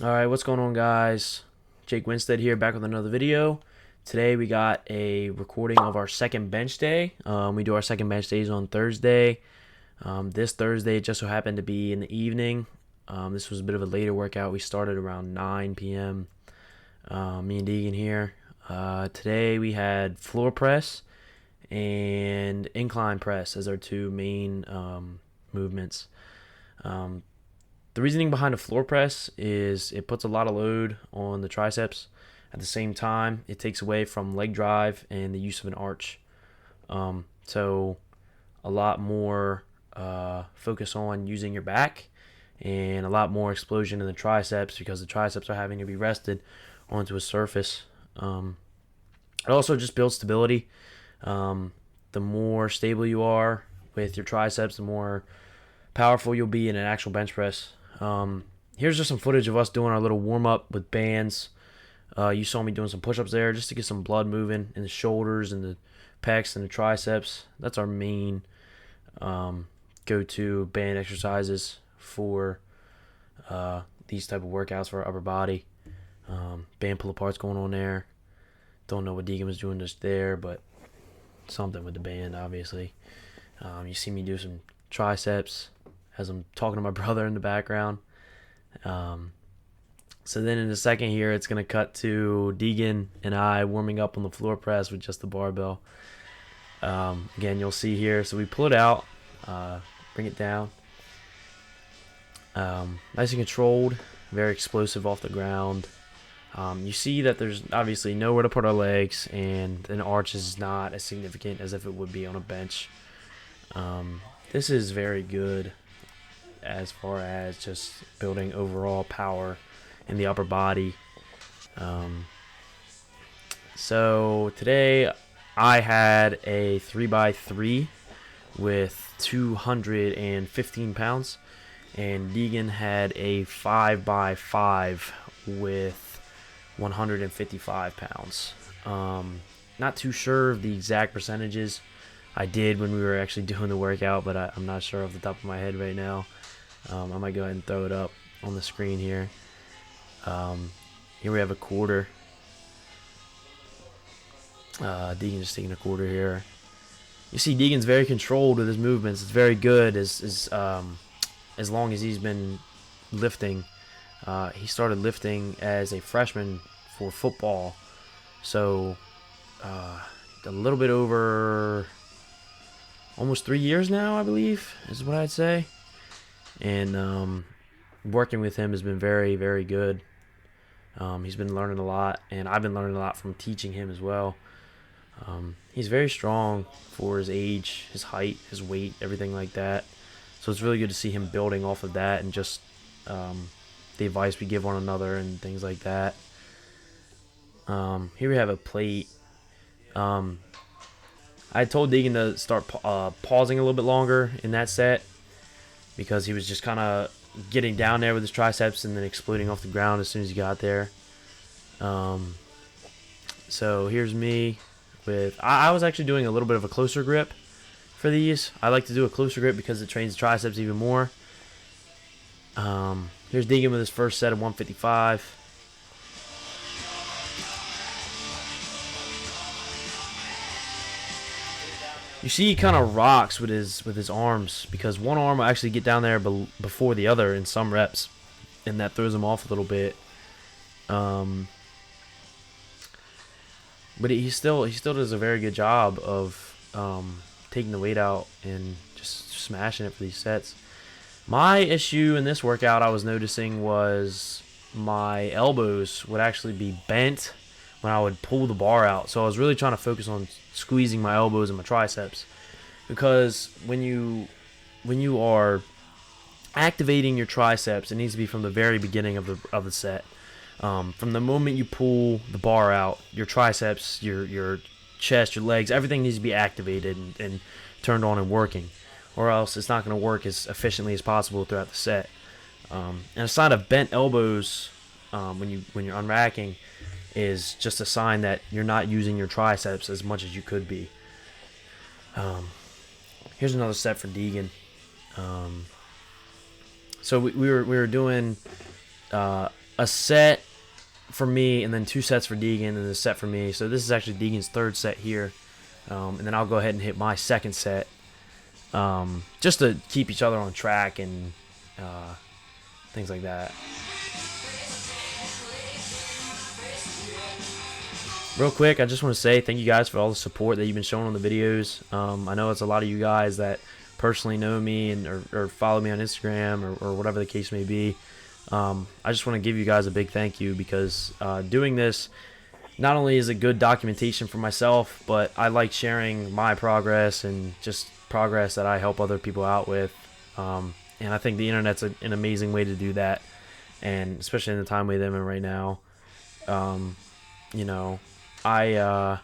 Alright, what's going on, guys? Jake Winstead here, back with another video. Today we got a recording of our second bench day. We do our second bench days on Thursday. This Thursday it just so happened to be in the evening. This was a bit of a later workout. We started around 9 p.m. Me and Deagon here. Today we had floor press and incline press as our two main movements. The reasoning behind a floor press is it puts a lot of load on the triceps. At the same time, it takes away from leg drive and the use of an arch. So a lot more focus on using your back and a lot more explosion in the triceps because the triceps are having to be rested onto a surface. It also just builds stability. The more stable you are with your triceps, the more powerful you'll be in an actual bench press. Here's just some footage of us doing our little warm-up with bands. You saw me doing some push-ups there just to get some blood moving in the shoulders and the pecs and the triceps. That's our main go-to band exercises for these type of workouts for our upper body. Band pull-aparts going on there. Don't know what Deegan was doing just there, but something with the band, obviously. You see me do some triceps as I'm talking to my brother in the background. So then in a second here, it's going to cut to Deagon and I warming up on the floor press with just the barbell. Again, you'll see here. So we pull it out, bring it down. Nice and controlled, very explosive off the ground. You see that there's obviously nowhere to put our legs, and an arch is not as significant as if it would be on a bench. This is very good as far as just building overall power in the upper body. So today I had a 3x3 with 215 pounds, and Deagon had a 5x5 with 155 pounds. Not too sure of the exact percentages. I did when we were actually doing the workout, but I'm not sure off the top of my head right now. I might go ahead and throw it up on the screen here. Here we have a quarter. Deagon just taking a quarter here. You see Deagon's very controlled with his movements. It's very good as long as he's been lifting. He started lifting as a freshman for football. So a little bit over almost 3 years now, I believe, is what I'd say. And working with him has been very, very good. He's been learning a lot, and I've been learning a lot from teaching him as well. He's very strong for his age, his height, his weight, everything like that. So it's really good to see him building off of that and just the advice we give one another and things like that. Here we have a plate. I told Deagon to start pausing a little bit longer in that set because he was just kind of getting down there with his triceps and then exploding off the ground as soon as he got there. So here's me with... I was actually doing a little bit of a closer grip for these. I like to do a closer grip because it trains the triceps even more. Here's Deagon with his first set of 155. You see he kind of rocks with his arms because one arm will actually get down there before the other in some reps, and that throws him off a little bit. But he still does a very good job of taking the weight out and just smashing it for these sets. My issue in this workout I was noticing was my elbows would actually be bent when I would pull the bar out. So I was really trying to focus on squeezing my elbows and my triceps, because when you are activating your triceps, it needs to be from the very beginning of the set. From the moment you pull the bar out, your triceps, your chest, your legs, everything needs to be activated and turned on and working, or else it's not going to work as efficiently as possible throughout the set. And a sign of bent elbows when you're unracking is just a sign that you're not using your triceps as much as you could be. Here's another set for Deagon. So we were doing a a set for me, and then 2 sets for Deagon, and a set for me. So this is actually Deagon's 3rd set here. And then I'll go ahead and hit my 2nd set, just to keep each other on track and things like that. Real quick, I just want to say thank you guys for all the support that you've been showing on the videos. I know it's a lot of you guys that personally know me and or follow me on Instagram or whatever the case may be. I just want to give you guys a big thank you, because doing this not only is it good documentation for myself, but I like sharing my progress and just progress that I help other people out with. And I think the internet's an amazing way to do that, and especially in the time we live in right now. You know, I've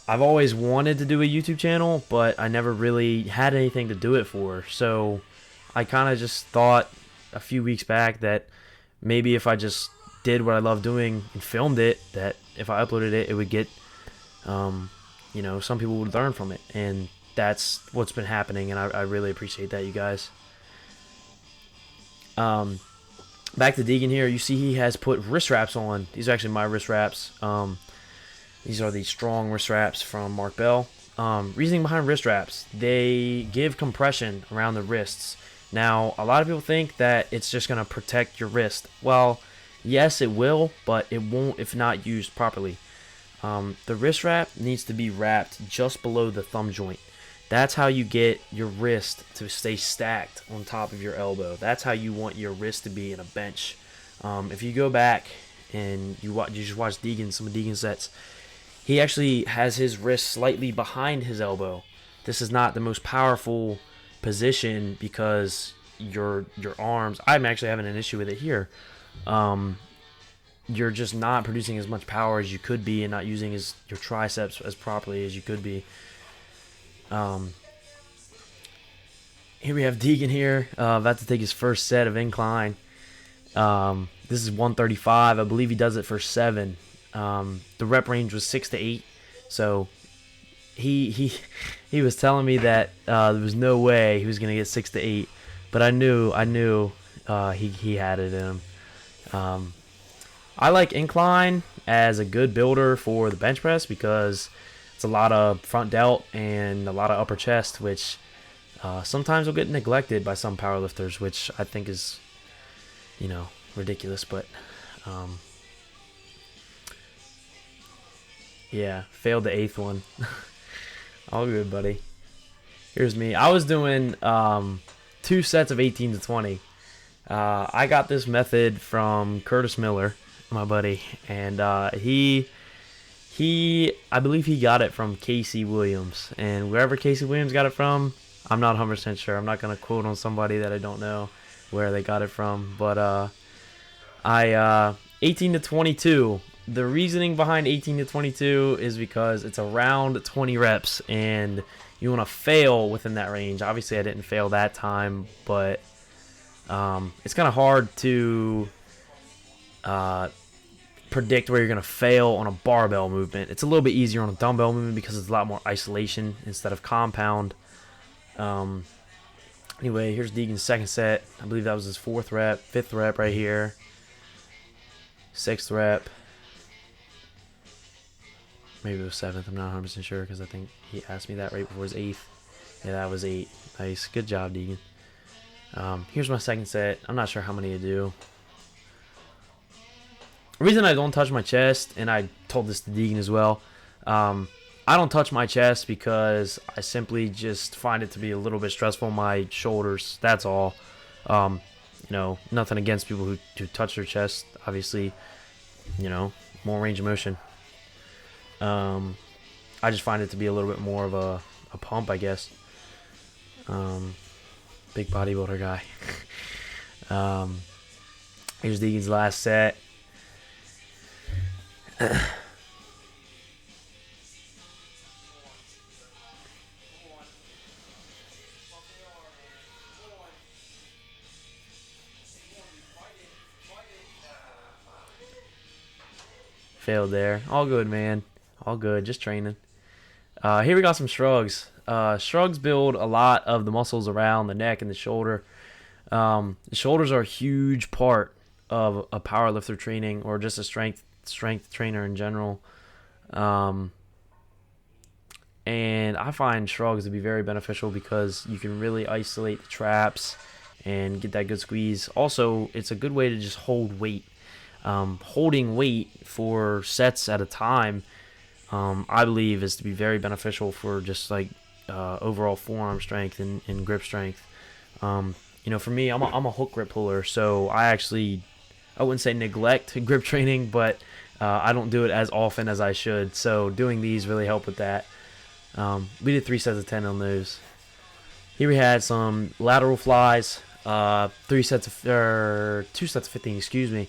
always wanted to do a YouTube channel, but I never really had anything to do it for. So I kind of just thought a few weeks back that maybe if I just did what I love doing and filmed it, that if I uploaded it, it would get, you know, some people would learn from it. And that's what's been happening, and I really appreciate that, you guys. Back to Deagon here. You see he has put wrist wraps on. These are actually my wrist wraps. These are the strong wrist wraps from Mark Bell. Reasoning behind wrist wraps: they give compression around the wrists. Now, a lot of people think that it's just going to protect your wrist. Well, yes, it will, but it won't if not used properly. The wrist wrap needs to be wrapped just below the thumb joint. That's how you get your wrist to stay stacked on top of your elbow. That's how you want your wrist to be in a bench. If you go back and you just watch Deagon, some of Deagon's sets, he actually has his wrist slightly behind his elbow. This is not the most powerful position, because your arms, I'm actually having an issue with it here. You're just not producing as much power as you could be, and not using your triceps as properly as you could be. Here we have Deagon here, about to take his first set of incline. This is 135. I believe he does it for 7. The rep range was 6 to 8. So he was telling me that there was no way he was gonna get 6 to 8, but I knew he had it in him. I like incline as a good builder for the bench press, because it's a lot of front delt and a lot of upper chest, which sometimes will get neglected by some powerlifters, which I think is, you know, ridiculous. But yeah, failed the 8th one. All good, buddy. Here's me. I was doing 2 sets of 18 to 20. I got this method from Curtis Miller, my buddy, and I believe he got it from Casey Williams, and wherever Casey Williams got it from, I'm not 100% sure. I'm not going to quote on somebody that I don't know where they got it from, but 18 to 22. The reasoning behind 18 to 22 is because it's around 20 reps, and you want to fail within that range. Obviously, I didn't fail that time, but it's kind of hard to predict where you're going to fail on a barbell movement. It's a little bit easier on a dumbbell movement because it's a lot more isolation instead of compound. Anyway, here's Deagon's 2nd set. I believe that was his 4th rep, 5th rep right here, 6th rep. Maybe it was 7th. I'm not 100% sure, because I think he asked me that right before his 8th. Yeah, that was 8. Nice. Good job, Deagon. Here's my 2nd set. I'm not sure how many to do. The reason I don't touch my chest, and I told this to Deagon as well, I don't touch my chest because I simply just find it to be a little bit stressful on my shoulders. That's all. You know, nothing against people who touch their chest. Obviously, you know, more range of motion. I just find it to be a little bit more of a pump, I guess. Big bodybuilder guy. Here's Deagon's last set. Failed there. All good, man. All good. Just training. Here we got some shrugs. Shrugs build a lot of the muscles around the neck and the shoulder. The shoulders are a huge part of a powerlifter training or just a strength trainer in general. Um, and I find shrugs to be very beneficial because you can really isolate the traps and get that good squeeze. Also, it's a good way to just hold weight. Holding weight for sets at a time, I believe, is to be very beneficial for just like overall forearm strength and grip strength. For me, I'm a hook grip puller, so I wouldn't say neglect grip training, but I don't do it as often as I should. So doing these really help with that. We did 3 sets of 10 on those. Here we had some lateral flies, 2 sets of 15, excuse me.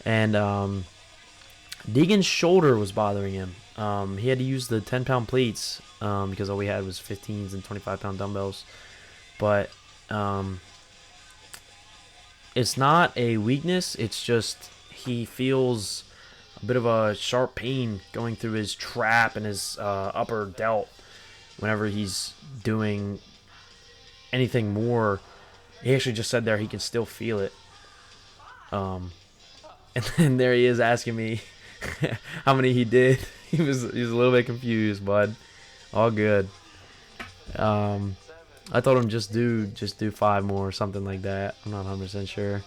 And Deagon's shoulder was bothering him. He had to use the 10-pound plates because all we had was 15s and 25-pound dumbbells. But it's not a weakness. It's just he feels a bit of a sharp pain going through his trap and his upper delt whenever he's doing anything more. He actually just said there he can still feel it. And then there he is asking me how many he did. He was a little bit confused, bud. All good. I told him just do 5 more or something like that. I'm not 100% sure.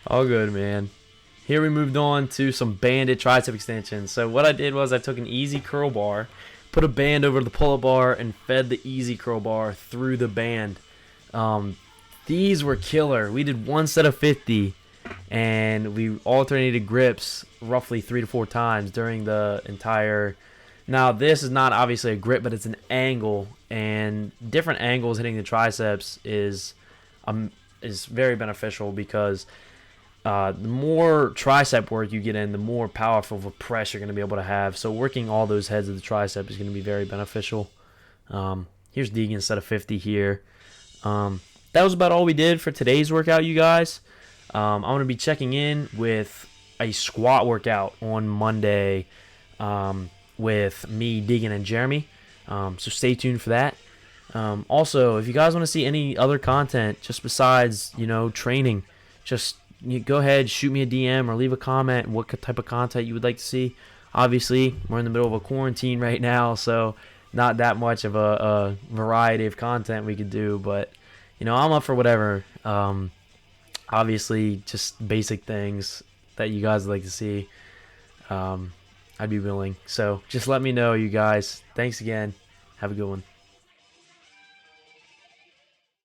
All good, man. Here we moved on to some banded tricep extensions. So what I did was I took an easy curl bar, put a band over the pull-up bar, and fed the easy curl bar through the band. These were killer. We did 1 set of 50, and we alternated grips roughly 3 to 4 times during the entire. Now this is not obviously a grip, but it's an angle, and different angles hitting the triceps is very beneficial because the more tricep work you get in, the more powerful of a press you're going to be able to have. So working all those heads of the tricep is going to be very beneficial. Here's Deagon set of 50 here. That was about all we did for today's workout, you guys. I'm going to be checking in with a squat workout on Monday with me, Deagon, and Jeremy. So stay tuned for that. Also, if you guys want to see any other content just besides, training, just go ahead, shoot me a DM or leave a comment what type of content you would like to see. Obviously, we're in the middle of a quarantine right now, so not that much of a variety of content we could do, but I'm up for whatever. Obviously, just basic things that you guys would like to see. I'd be willing. So just let me know, you guys. Thanks again. Have a good one.